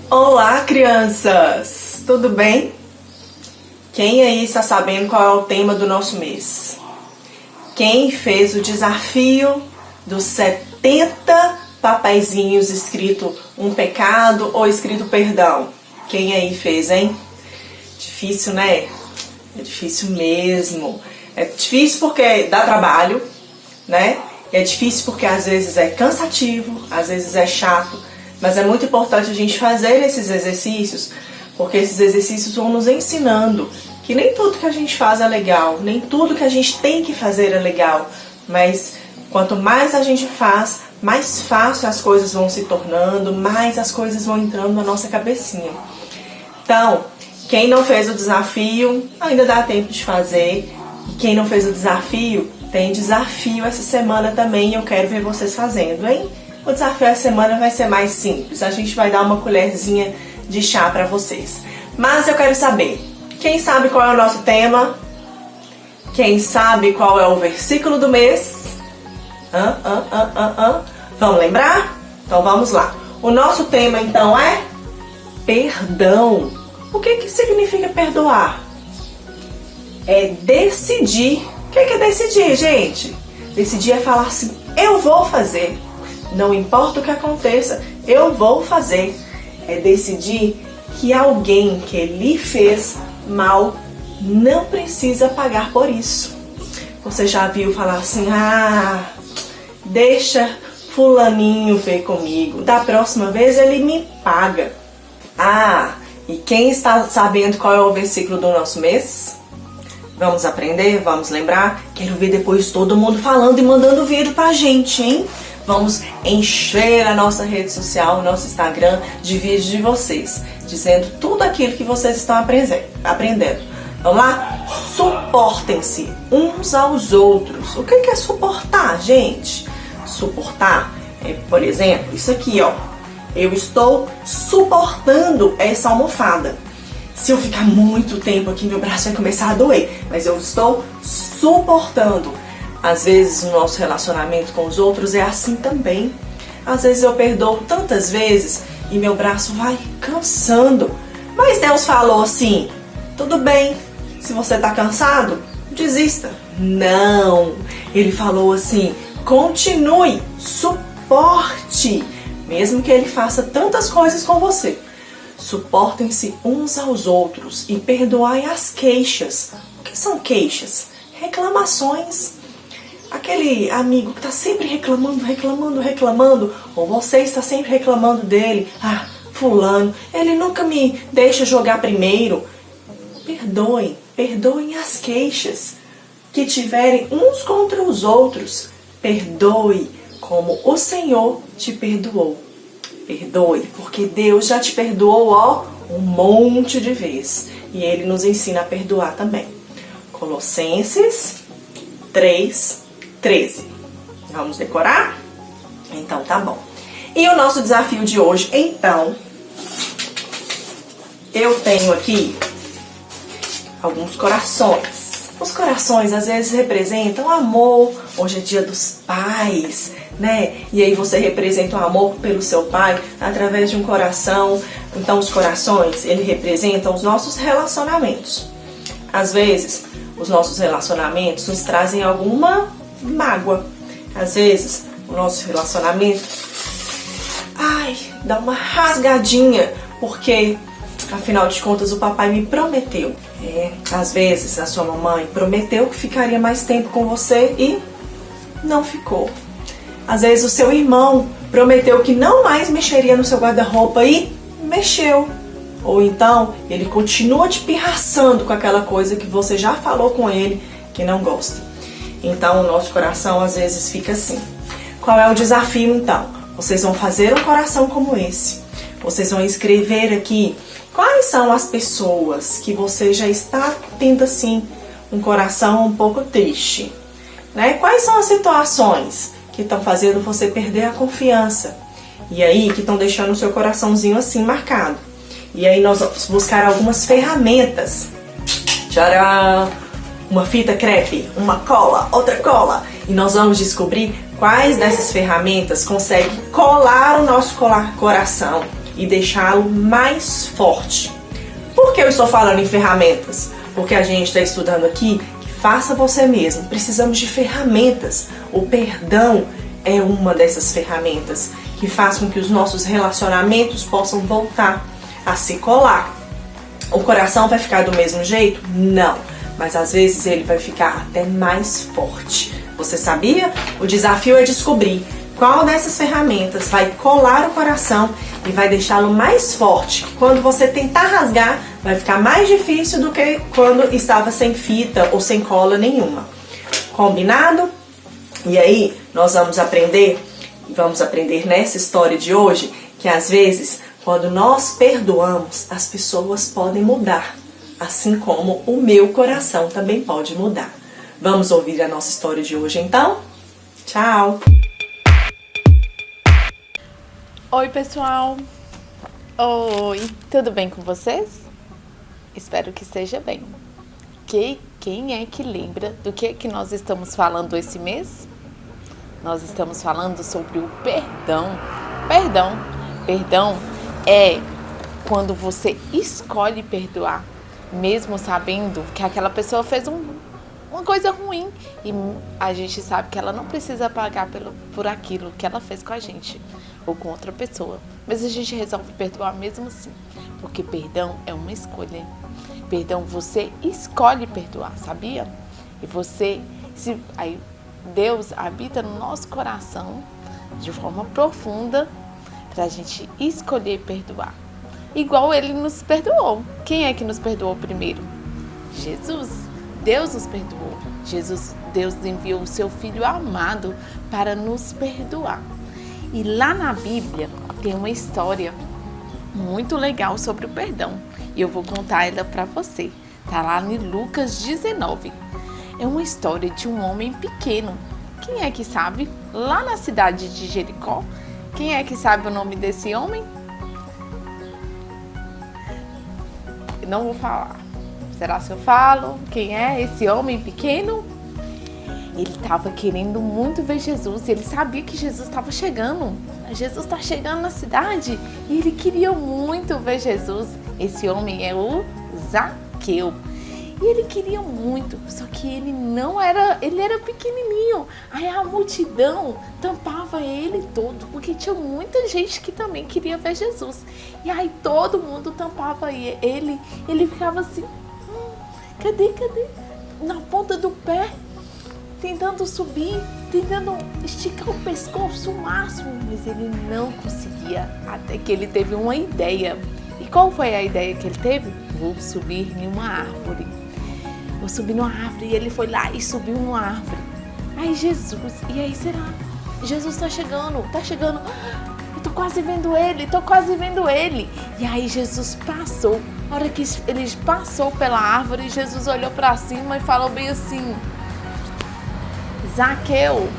Olá, crianças! Tudo bem? Quem aí está sabendo qual é o tema do nosso mês? Quem fez o desafio dos 70 papeizinhos escrito um pecado ou escrito perdão? Quem aí fez, hein? Difícil, né? É difícil mesmo. É difícil porque dá trabalho, né? É difícil porque às vezes é cansativo, às vezes é chato, mas é muito importante a gente fazer esses exercícios, porque esses exercícios vão nos ensinando que nem tudo que a gente faz é legal, nem tudo que a gente tem que fazer é legal, mas quanto mais a gente faz, mais fácil as coisas vão se tornando, mais as coisas vão entrando na nossa cabecinha. Então, quem não fez o desafio, ainda dá tempo de fazer. E quem não fez o desafio, tem desafio essa semana também, eu quero ver vocês fazendo, hein? O desafio essa semana vai ser mais simples, a gente vai dar uma colherzinha de chá pra vocês. Mas eu quero saber, quem sabe qual é o nosso tema? Quem sabe qual é o versículo do mês? Vamos lembrar? Então vamos lá. O nosso tema então é perdão. O que significa perdoar? É decidir. O que é decidir, gente? Decidir é falar assim, eu vou fazer. Não importa o que aconteça, eu vou fazer. É decidir que alguém que lhe fez mal não precisa pagar por isso. Você já viu falar assim, deixa fulaninho ver comigo. Da próxima vez ele me paga. E quem está sabendo qual é o versículo do nosso mês? Vamos aprender? Vamos lembrar? Quero ver depois todo mundo falando e mandando vídeo pra gente, hein? Vamos encher a nossa rede social, o nosso Instagram, de vídeos de vocês, dizendo tudo aquilo que vocês estão aprendendo. Vamos lá? Suportem-se uns aos outros. O que é suportar, gente? Suportar é, por exemplo, isso aqui, ó. Eu estou suportando essa almofada. Se eu ficar muito tempo aqui, meu braço vai começar a doer. Mas eu estou suportando. Às vezes o nosso relacionamento com os outros é assim também. Às vezes eu perdoo tantas vezes e meu braço vai cansando. Mas Deus falou assim, tudo bem, se você está cansado, desista. Não, Ele falou assim, continue, suporte. Mesmo que Ele faça tantas coisas com você. Suportem-se uns aos outros e perdoai as queixas. O que são queixas? Reclamações. Aquele amigo que está sempre reclamando, ou você está sempre reclamando dele. Fulano, ele nunca me deixa jogar primeiro. Perdoem as queixas que tiverem uns contra os outros. Perdoe como o Senhor te perdoou. Perdoe, porque Deus já te perdoou, um monte de vezes. E Ele nos ensina a perdoar também. Colossenses 3:13. Vamos decorar? Então tá bom. E o nosso desafio de hoje, então, eu tenho aqui alguns corações. Os corações às vezes representam amor. Hoje é dia dos pais, né? E aí você representa o amor pelo seu pai através de um coração. Então os corações, ele representam os nossos relacionamentos. Às vezes, os nossos relacionamentos nos trazem alguma mágoa. Às vezes, o nosso relacionamento dá uma rasgadinha, porque afinal de contas o papai me prometeu. Às vezes a sua mamãe prometeu que ficaria mais tempo com você e não ficou. Às vezes o seu irmão prometeu que não mais mexeria no seu guarda-roupa e mexeu. Ou então ele continua te pirraçando com aquela coisa que você já falou com ele que não gosta. Então o nosso coração às vezes fica assim. Qual é o desafio então? Vocês vão fazer um coração como esse. Vocês vão escrever aqui quais são as pessoas que você já está tendo assim um coração um pouco triste, né? Quais são as situações que estão fazendo você perder a confiança e aí que estão deixando o seu coraçãozinho assim marcado. E aí nós vamos buscar algumas ferramentas. Tcharam! Uma fita crepe, uma cola, outra cola. E nós vamos descobrir quais dessas ferramentas conseguem colar o nosso coração e deixá-lo mais forte. Por que eu estou falando em ferramentas? Porque a gente está estudando aqui que faça você mesmo. Precisamos de ferramentas. O perdão é uma dessas ferramentas que faz com que os nossos relacionamentos possam voltar a se colar. O coração vai ficar do mesmo jeito? Não. Mas às vezes ele vai ficar até mais forte. Você sabia? O desafio é descobrir qual dessas ferramentas vai colar o coração e vai deixá-lo mais forte. Quando você tentar rasgar, vai ficar mais difícil do que quando estava sem fita ou sem cola nenhuma. Combinado? E aí, nós vamos aprender nessa história de hoje que às vezes, quando nós perdoamos, as pessoas podem mudar, assim como o meu coração também pode mudar. Vamos ouvir a nossa história de hoje então? Tchau! Oi, pessoal! Oi, tudo bem com vocês? Espero que esteja bem. Quem é que lembra do que nós estamos falando esse mês? Nós estamos falando sobre o perdão. Perdão é quando você escolhe perdoar, mesmo sabendo que aquela pessoa fez uma coisa ruim e a gente sabe que ela não precisa pagar por aquilo que ela fez com a gente ou com outra pessoa, mas a gente resolve perdoar mesmo assim, porque perdão é uma escolha. Perdão, você escolhe perdoar, sabia? E aí Deus habita no nosso coração de forma profunda para a gente escolher perdoar, igual Ele nos perdoou. Quem é que nos perdoou primeiro? Jesus. Deus nos perdoou. Deus enviou o seu Filho amado para nos perdoar. E lá na Bíblia tem uma história muito legal sobre o perdão. E eu vou contar ela para você. Está lá em Lucas 19. É uma história de um homem pequeno. Quem é que sabe? Lá na cidade de Jericó. Quem é que sabe o nome desse homem? Não vou falar. Será que eu falo? Quem é esse homem pequeno? Ele estava querendo muito ver Jesus. Ele sabia que Jesus estava chegando. Jesus está chegando na cidade. E ele queria muito ver Jesus. Esse homem é o Zaqueu. E ele queria muito. Só que ele era pequenininho. Aí a multidão tampava ele todo. Porque tinha muita gente que também queria ver Jesus. E aí todo mundo tampava ele. Ele ficava assim... Cadê? Na ponta do pé, tentando subir, tentando esticar o pescoço o máximo, mas ele não conseguia, até que ele teve uma ideia. E qual foi a ideia que ele teve? Vou subir em uma árvore. Vou subir numa árvore. E ele foi lá e subiu numa árvore. Aí Jesus, e aí será? Jesus tá chegando. Eu tô quase vendo ele. E aí Jesus passou. Na hora que ele passou pela árvore, Jesus olhou para cima e falou bem assim: Zaqueu,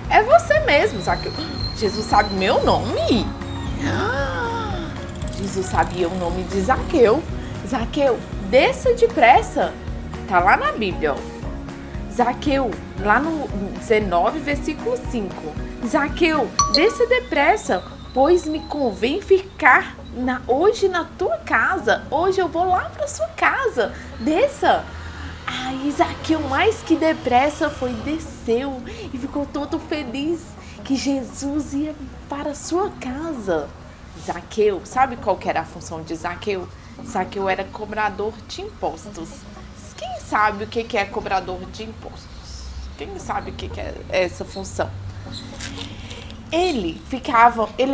é você mesmo, Zaqueu. Jesus sabe meu nome? Jesus sabia o nome de Zaqueu. Zaqueu, desça depressa. Tá lá na Bíblia, ó. Zaqueu, lá no 19, versículo 5. Zaqueu, desça depressa, pois me convém ficar hoje na tua casa. Hoje eu vou lá para sua casa. Desça. Aí Zaqueu, mais que depressa, desceu e ficou todo feliz que Jesus ia para a sua casa. Zaqueu, sabe qual que era a função de Zaqueu? Zaqueu era cobrador de impostos. Quem sabe o que é cobrador de impostos? Quem sabe o que é essa função? Ele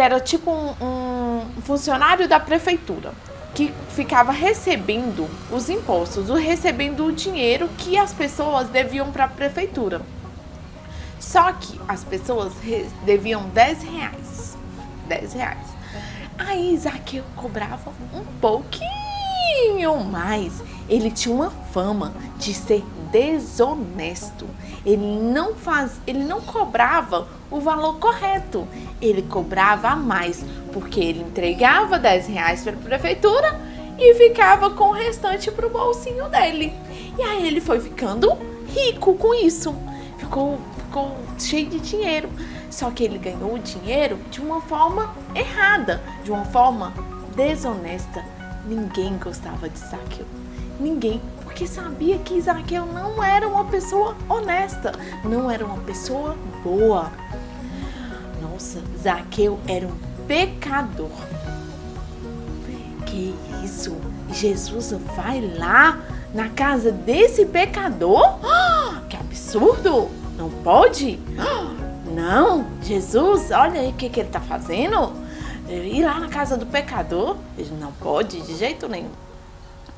era tipo um funcionário da prefeitura que ficava recebendo os impostos, recebendo o dinheiro que as pessoas deviam para a prefeitura. Só que as pessoas deviam 10 reais. 10 reais. Aí Zaqueu cobrava um pouquinho mais. Ele tinha uma fama de ser desonesto. Ele não cobrava o valor correto. Ele cobrava a mais, porque ele entregava 10 reais para a prefeitura e ficava com o restante para o bolsinho dele. E aí ele foi ficando rico com isso. Ficou cheio de dinheiro. Só que ele ganhou o dinheiro de uma forma errada, de uma forma desonesta. Ninguém gostava de Zaqueu. Ninguém, porque sabia que Zaqueu não era uma pessoa honesta, não era uma pessoa boa. Nossa, Zaqueu era um pecador. Que isso? Jesus vai lá na casa desse pecador? Que absurdo! Não pode? Não, Jesus, olha aí o que ele está fazendo. Ir lá na casa do pecador? Ele não pode de jeito nenhum.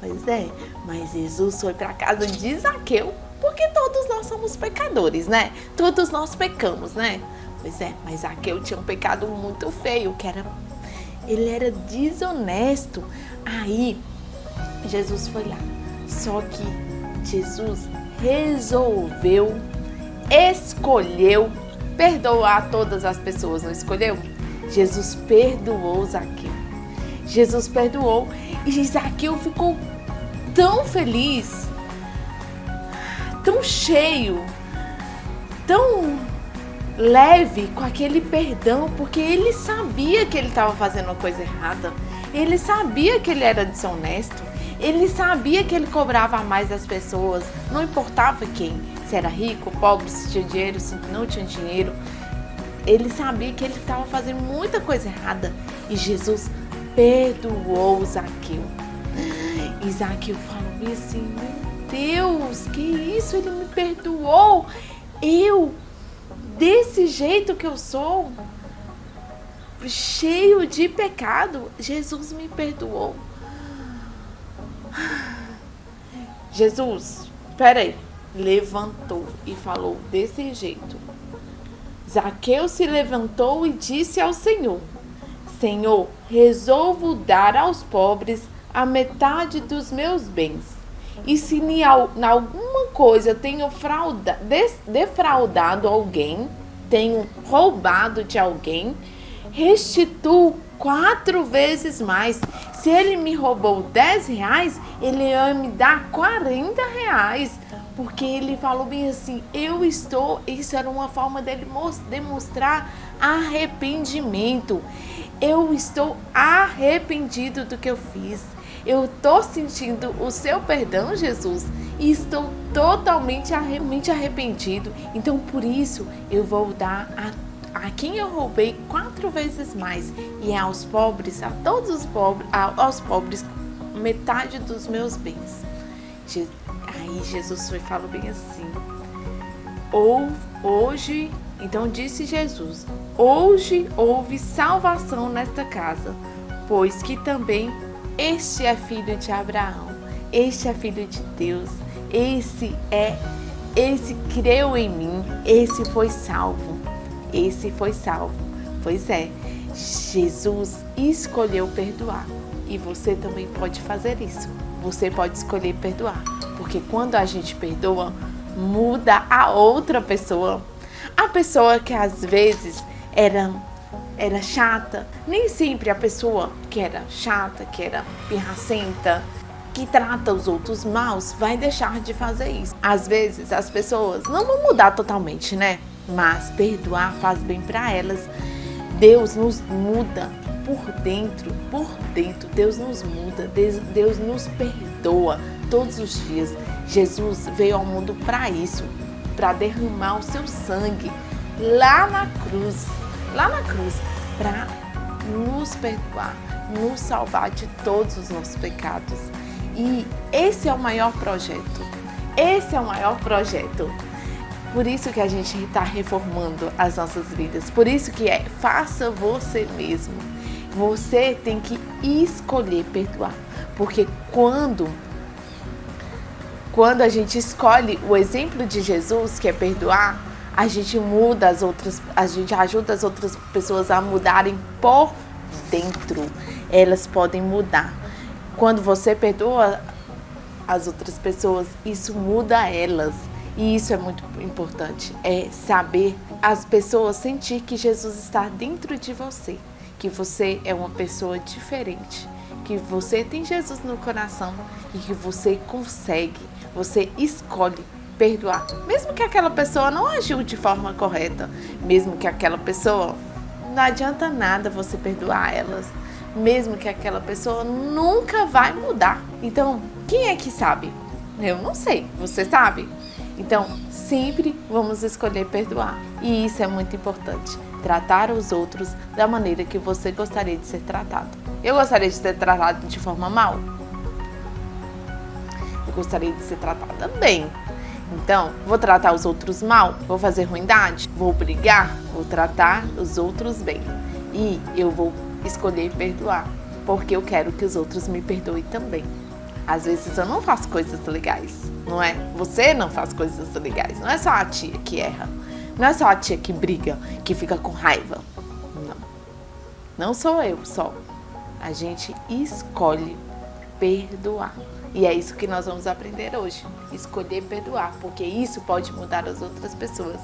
Pois é, mas Jesus foi para a casa de Zaqueu, porque todos nós somos pecadores, né? Todos nós pecamos, né? Pois é, mas Zaqueu tinha um pecado muito feio, ele era desonesto. Aí, Jesus foi lá. Só que Jesus escolheu perdoar todas as pessoas, não escolheu? Jesus perdoou Zaqueu. Jesus perdoou e Zaqueu ficou tão feliz, tão cheio, tão leve com aquele perdão, porque ele sabia que ele estava fazendo uma coisa errada, ele sabia que ele era desonesto, ele sabia que ele cobrava a mais das pessoas, não importava quem, se era rico, pobre, se tinha dinheiro, se não tinha dinheiro, ele sabia que ele estava fazendo muita coisa errada e Jesus perdoou Zaqueu. E Zaqueu falou assim, meu Deus, que isso, ele me perdoou, eu, desse jeito que eu sou, cheio de pecado, Jesus me perdoou. Jesus, peraí, levantou e falou desse jeito. Zaqueu se levantou e disse ao Senhor, Senhor, resolvo dar aos pobres a metade dos meus bens. E se em alguma coisa tenho defraudado alguém, tenho roubado de alguém, restituo 4 vezes mais. Se ele me roubou 10 reais, ele ia me dar 40 reais. Porque ele falou bem assim, isso era uma forma dele demonstrar arrependimento. Eu estou arrependido do que eu fiz. Eu estou sentindo o seu perdão, Jesus, e estou totalmente arrependido. Então, por isso, eu vou dar a quem eu roubei 4 vezes mais. E aos pobres, a todos os pobres, aos pobres, metade dos meus bens. Aí Jesus foi e falou bem assim, hoje, então disse Jesus, hoje houve salvação nesta casa, pois que também este é filho de Abraão, este é filho de Deus, esse creu em mim, esse foi salvo. Pois é, Jesus escolheu perdoar e você também pode fazer isso. Você pode escolher perdoar, porque quando a gente perdoa, muda a outra pessoa. A pessoa que às vezes era chata, nem sempre a pessoa que era chata, que era pirracenta, que trata os outros maus, vai deixar de fazer isso. Às vezes as pessoas não vão mudar totalmente, né? Mas perdoar faz bem para elas. Deus nos muda por dentro, Deus nos muda, Deus nos perdoa todos os dias. Jesus veio ao mundo para isso, para derramar o seu sangue lá na cruz, para nos perdoar, nos salvar de todos os nossos pecados. E esse é o maior projeto, Por isso que a gente está reformando as nossas vidas, por isso que faça você mesmo. Você tem que escolher perdoar, porque quando a gente escolhe o exemplo de Jesus, que é perdoar, a gente ajuda as outras pessoas a mudarem por dentro. Elas podem mudar. Quando você perdoa as outras pessoas, isso muda elas. E isso é muito importante, é saber as pessoas sentir que Jesus está dentro de você, que você é uma pessoa diferente, que você tem Jesus no coração e que você escolhe perdoar. Mesmo que aquela pessoa não agiu de forma correta, mesmo que aquela pessoa não adianta nada você perdoar elas, mesmo que aquela pessoa nunca vai mudar. Então, quem é que sabe? Eu não sei, você sabe? Então, sempre vamos escolher perdoar. E isso é muito importante. Tratar os outros da maneira que você gostaria de ser tratado. Eu gostaria de ser tratado de forma mal? Eu gostaria de ser tratada bem. Então, vou tratar os outros mal? Vou fazer ruindade? Vou brigar? Vou tratar os outros bem. E eu vou escolher perdoar, porque eu quero que os outros me perdoem também. Às vezes eu não faço coisas legais, não é? Você não faz coisas legais. Não é só a tia que erra. Não é só a tia que briga, que fica com raiva. Não. Não sou eu só. A gente escolhe perdoar. E é isso que nós vamos aprender hoje. Escolher perdoar, porque isso pode mudar as outras pessoas.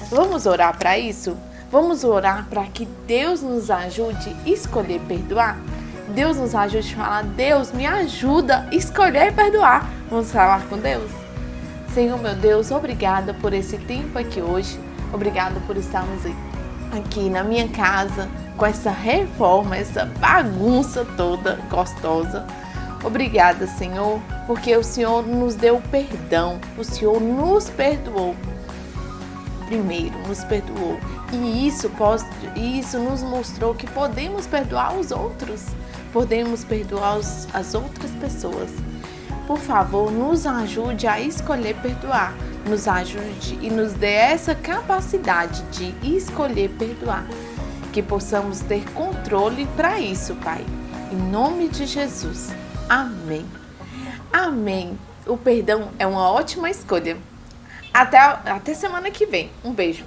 Vamos orar para isso? Vamos orar para que Deus nos ajude a escolher perdoar? Deus nos ajude a falar, Deus me ajuda a escolher perdoar. Vamos falar com Deus? Senhor meu Deus, obrigada por esse tempo aqui hoje. Obrigada por estarmos aqui na minha casa com essa reforma, essa bagunça toda gostosa. Obrigada, Senhor, porque o Senhor nos deu perdão. O Senhor nos perdoou. Primeiro, nos perdoou. E isso nos mostrou que podemos perdoar os outros. Podemos perdoar as outras pessoas. Por favor, nos ajude a escolher perdoar. Nos ajude e nos dê essa capacidade de escolher perdoar. Que possamos ter controle para isso, Pai. Em nome de Jesus. Amém. Amém. O perdão é uma ótima escolha. Até semana que vem. Um beijo.